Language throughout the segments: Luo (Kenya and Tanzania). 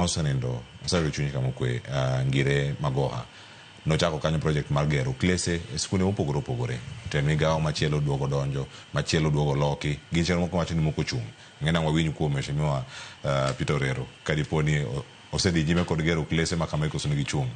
Osenendo asewiro chunyi kama kwe ngire magoha nochako kanyo project mar gero kilese skunde mopogore opogore to migawo machielo duogo donjo machielo duogo loki gin chenro moko wacho ni moko chung ng'ena wawinj kuom mheshimiwa Peter Orero kadiponi osedhi nyime kod gero kilese ma kama ikoso nigi chung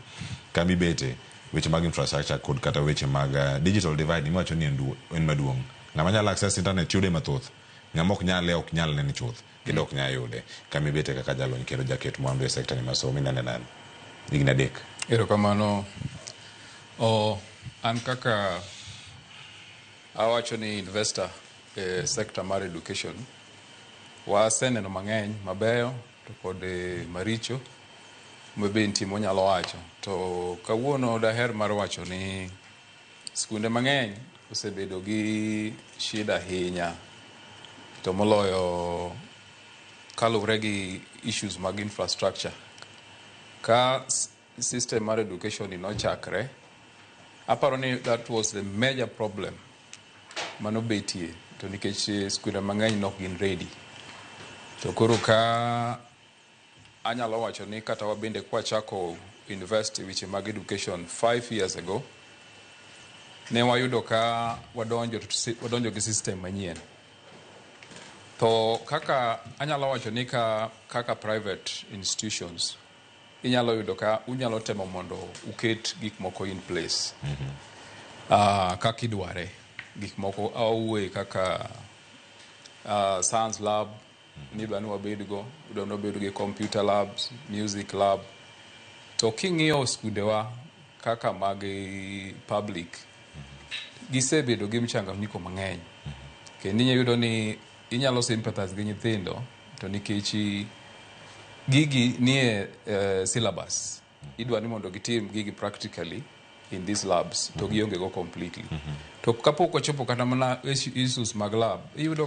kambi bete weche mag infrastructure kod kata weche mag digital divide iwacho ni en maduong' ng'ama nyalo access internet yude mathoth ng'ama ok nyale ok nyal nene chuth kendo ok nyal yude kambi bete kaka jalony kendo jaket mwandu e sekta ni masomo inene nan higni 3. Erokamano. An kaka awacho ni investor e sector mar education waseneno mang'eny mabeyo to kod maricho mabe ntimo nyalo wacho to kawuono daher mar wacho ni skunde mang'eny osebedo gi shida ahinya to moloyo kaluwre gi issues mag infrastructure ka system mar education nochakre aparo ni that was the major problem manobetie to nikech skunde mang'eny nok gin ready to koro ka anyalo wacho ni kata wabende kwachako invest weche mag education 5 years ago ne wayudo ka wadonjo gi system manyien to kaka anyalo wacho ni kaka private institutions inyalo yudo ka unyalo temo mondo uket gik moko in place kaka idware gik moko auwe kaka science lab nidwa ni wabedgo udwa nobed gi computer labs music lab to king'iyo skundewa kaka mag public gisebedo gi mchanganyiko mang'eny kendo inyalo ni inyalo sympathize gi nyithindo to nikech gigi nie syllabus idwa ni mondo gitim gigi practically in these labs to gionge go completely to kapok ochopo kata mana issues mag lab iyudo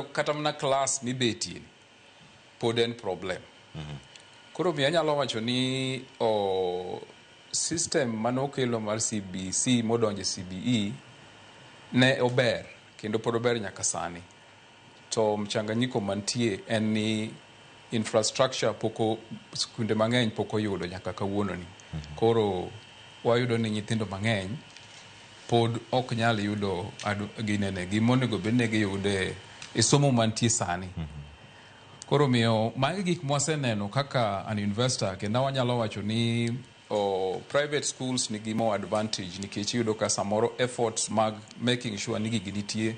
kata mana class mibetie pod en problem koro mi anyalo wacho ni system manokelo mar CBC modonje CBE ne ober kendo pod ober nyaka sani to mchanganyiko mantie en ni infrastructure poko skunde mang'eny poko yudo nyaka kawuono ni koro wayudo ni nyithindo mang'eny pod ok nyal yudo ginene gimonego bedne giyude e somo mantie sani koro miyo magi gik mwaseneno kaka an investor kendo wanyalo wacho ni private schools nigi more advantage nikech yudo ka samoro efforts mag making sure ni gigi nitie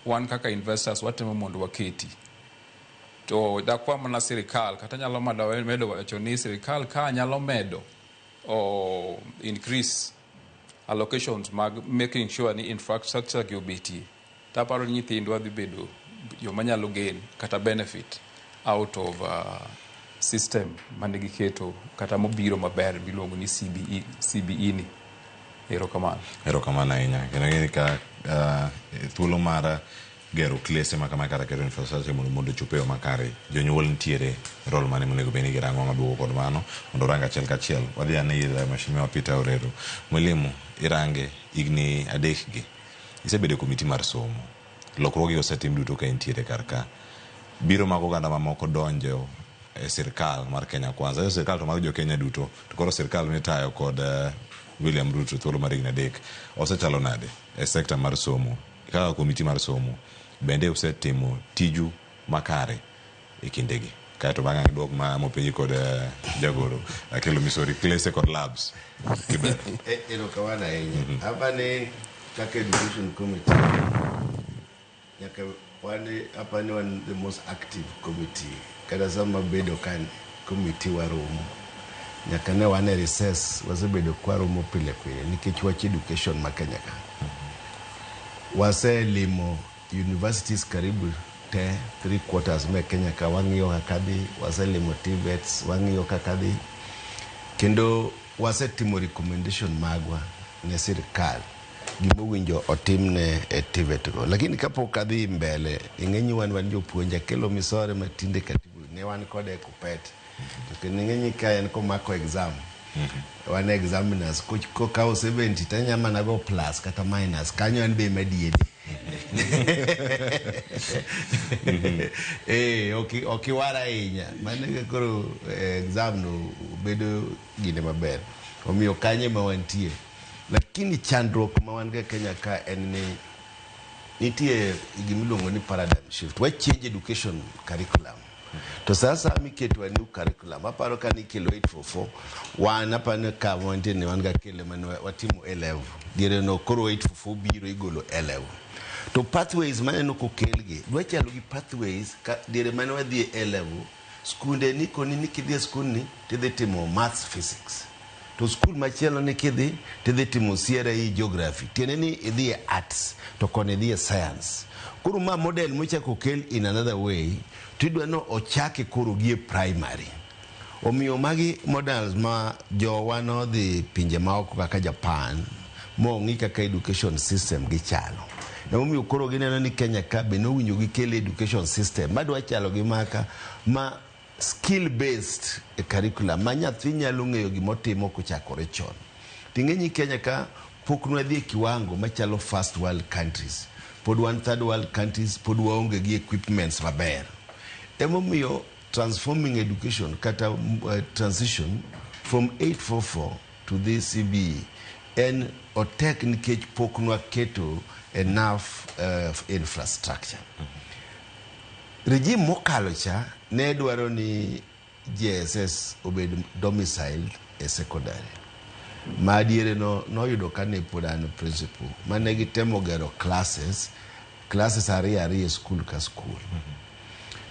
wan kaka investors watemo mondo waketi to dakwa mana sirikal kata nyalo medo wacho ni sirikal ka nyalo medo increase allocations mag making sure ni infrastructure gi obetie taparo ni nyithindwa dhi bedo joma nyalo gain kata benefit out of system manigi keto kata mobiro maber biluongo ni CBE ni. Erokamano ahinya kendo ng'eni ka thuolo mar gero kilese ma kama kata kero infrastructure mondo chopeo makare jonyuol ntiere role mane monego beni girango maduogo kod mano mondo ranga achiel kachiel wadhi ane ira mheshimiwa Peter Orero mwalimu irange igni 3 gi isebedo komiti mar somo lokruogi osetim duto ka intiere karka biro mag oganda mamoko donjo e sirkal mar Kenya Kwanza sirkal to mag jo Kenya duto to koro sirkal mitayo kod William Ruto thuolo mar higni 3 osechalo nade e sekta mar somo kaka komiti mar somo bende usetimo tiju makare e kindegi kaeto bang'e duok ma mopenji kod jagoro akelo misori kilese kod labs kiber erokamano ahinya abane kaka education committee nyaka apani one the most active committee kada sama bedo kan committee waromo nyaka ne wane recess wasebedo kwaromo pile pile nikech wach education ma Kenya ka waselimo universities karibu te 3/4 me Kenya ka wang'iyo kakadhi waselimo TVETs wang'iyo kakadhi kendo wasetimo recommendation magwa ne sirkal gimowinjo otimne e TVET go lakini kapok adhi mbele ing'enyi wan jopuonja kelo misore matinde katibu ne wan kode kupet to kendo ing'enyi ka en komako exam wan examiners ko kao 70 tanya mana go plus kata minus kanyo en be mediedi okiwara inya mane koro exam no bedo gine maber omiyo kanye ma wantie lakini chandruok ma wan ga Kenya ka en ni nitie gimiluongo ni paradigm shift we change education curriculum to sasa miketwa new curriculum aparo ka nikelo 844 wan apane ka wantie ne wan ga kele man watimo A-level diere no koro 844 biro igolo A-level to pathways maneno kokelgi dwa chalo gi pathways ka diere mane wadhi A-level skunde ni koni ni kidhi skul ni tidhi timo maths physics to skul machielo ni kidhi tidhi timo CRE geography tiene ni idhi arts to koni idhi science koro ma model mochako kel in another way tidwa no ochake koro gi primary omiyo magi models ma jowa no dhi pinje maoko kaka Japan mo ngi kaka education system gi chalo omiyo koro gineno ni Kenya ka be no winjo gi kel education system madwa chalo gi maka ma skill based curriculum ma nyathi nyalo ng'eyo gimotimo kochakore chon ting'eni Kenya ka pok nwadhi kiwango machalo first world countries pod one third world countries pod waonge gi equipments maber emomiyo transforming education kata transition from 844 to this CBE en otek nikech pok nwaketo enough infrastructure regime mokalo cha ne dwaro ni JSS obed domiciled e secondary ma diere no yudo kane pod an principal mane gitemo gero classes ariyo school ka school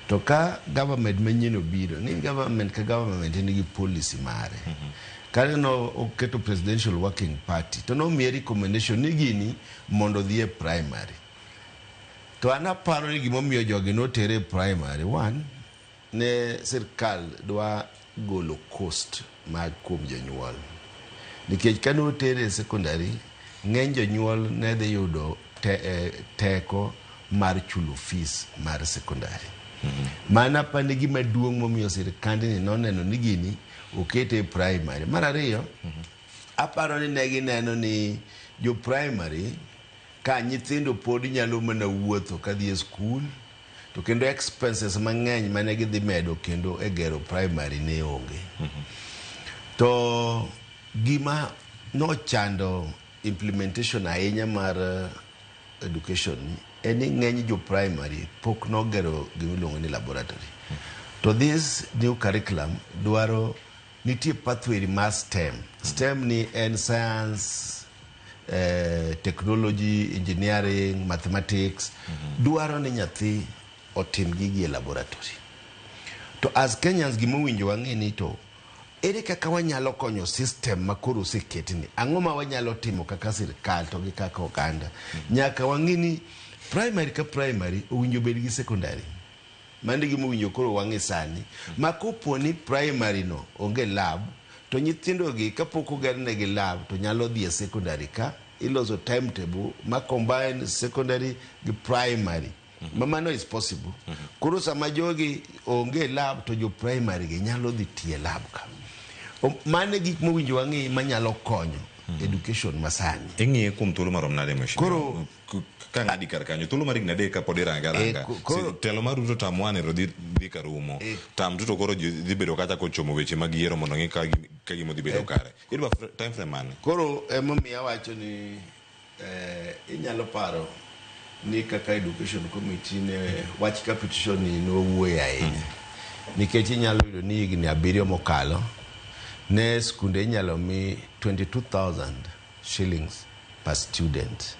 to ka government manyien obiro ni government ka government nigi policy mare kane no oketo presidential working party to no miye recommendation ni gini mondo dhie primary to anaparo ni gimomiyo jogi notere primary one ne sirkal dwa golo cost mag kuom jonyuol nikech kane otere secondary ng'eny jonyuol ne dhi yudo teko mar chulo fees mar secondary mana pani gima duong' momiyo sirkand ni noneno ni gini okete primary mar ariyo aparo ni ne gineno ni jo primary ka nyithindo pod nyalo mana wuotho kadhi e skul to kendo expenses mang'eny mane gidhi medo kendo e gero primary ne onge to gima nochando implementation ahinya mar education en ni ng'eny jo primary pok nogero gimiluongo ni laboratory to this new curriculum dwaro nitie pathway mar STEM ni en science technology, engineering, mathematics dwaro ni nyathi otim gigi e laboratory to as Kenyans gimowinjo wang'e ni to ere kaka wanyalo konyo system makoro oseketni ang'o ma wanyalo timo kaka sirkal to gi kaka oganda nyaka wang'e ni primary ka primary owinjo bed gi secondary mandi gimowinjo koro wang'e sani ma kopo ni primary no onge lab to nyithindo gi kapok ogerne gi lab to nyalo dhi e secondary ka iloso timetable ma combine secondary gi primary mama no is possible koro sama jogi onge lab to jo primary gi nyalo dhi tie lab ka mane gik mowinjo wang'e manyalo konyo education masani ing'iye kuom thuolo marom nade mheshimiwa koro ka ng'adi kar kanyo thuolo mar higni adek kapod iranga telo mar Ruto tam wanero dhi karumo tam Ruto koro dhi bedo kacha kochomo weche mag yiero mondo ng'i ka gimo dhi bedo kare idwa time frame mane koro emomiyo awacho ni inyalo paro ni kaka education committee ne wach ka petition ni nowuoye ahinya nikech inyalo yudo ni higni 7 mokalo ne skunde inyalo mi 22,000 shillings per student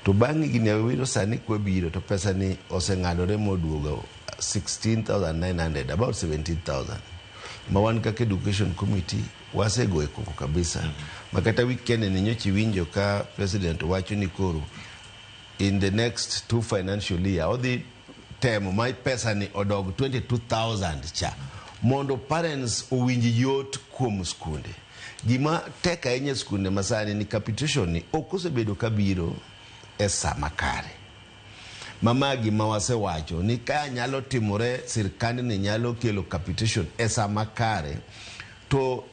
to bang' higni 7 sani kwabiro to pesa ni oseng'adore moduogo 16,900 about 17,000 ma wan kaka education committee wasego koko kabisa makata weekend ni nyochi winjo ka president wacho ni koro in the next 2 financial year odhi temo ma pesa ni odog 22,000 cha mondo parents owinji yot kuom skunde gima tek ahinya skunde masani ni capitation ni okosebedo kabiro e sama kare mama gima wasewacho ni ka nyalo timore sirkand ni nyalo kelo capitation e sama kare to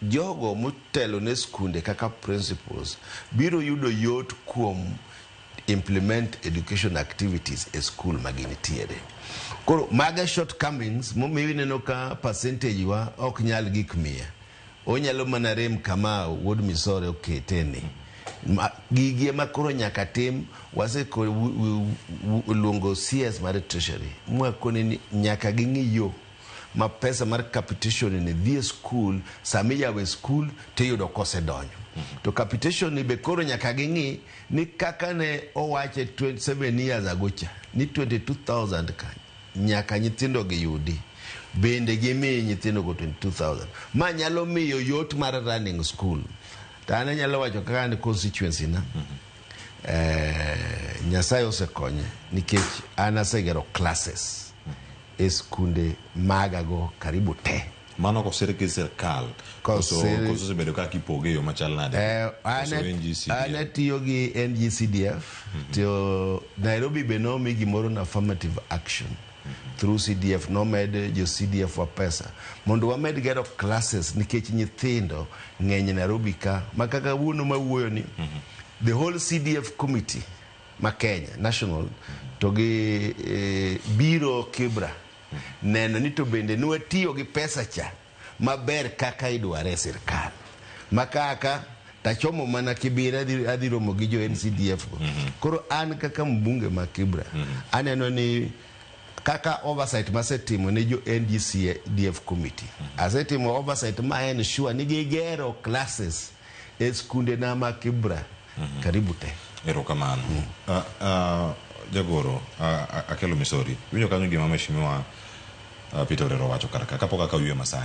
jogo motelo ne skunde kaka principals biro yudo yot kuom implement education activities e school maginitiere. Koro maga shortcomings momiyo ineno ka percentage wa ok nyal gik mia. Onyalo mana rem kama wuod misore oketeni. Gigie makoro nyaka tim wase luongo CS mar treasury. Mwakoni ni nyaka ging'iyo ma pesa mar capitation ni dhie school sami yawe school tiyudo kose donyo. To capitation ni be koro nyaka ging'i ni kaka ne owache 27 years agocha ni 22,000 ka nyaka nyithindo giyudi. Bende gimi nyithindo go 22,000. Ma nyalo miyo yot mar running school. Tana nyalo wacho kaka ni constituency na. Nyasaye osekonye nikech ana segero classes. Eskunde magago karibu te. Mano ko serikal. Koso bedo ka kipoge yo machal nade. Tiyo gi NGCDF. To Nairobi be no mi gimoro na affirmative action. Through CDF no med jo CDF wa pesa mondo wamed gero classes nikech nyithindo ng'eny Nairobi ka makaka wuono mawuoyo ni the whole CDF committee ma Kenya national to gi biro Kibra neno ni to bende nuwe tiyo gi pesa cha maber kaka idware sirkal makaka tachomo mana Kibira adhi romo gi jo NCDF go koro an kaka mbunge ma Kibra aneno ni kaka oversight masetimo ne jo NGCDF committee. Asetimo oversight ma en sure ni gigero classes e skunde na ma Kibra karibu te. Erokamano. Jagoro, akelo misori. Winjo kanyo gima mheshimiwa Peter Orero wacho karaka kapok akawiye masani.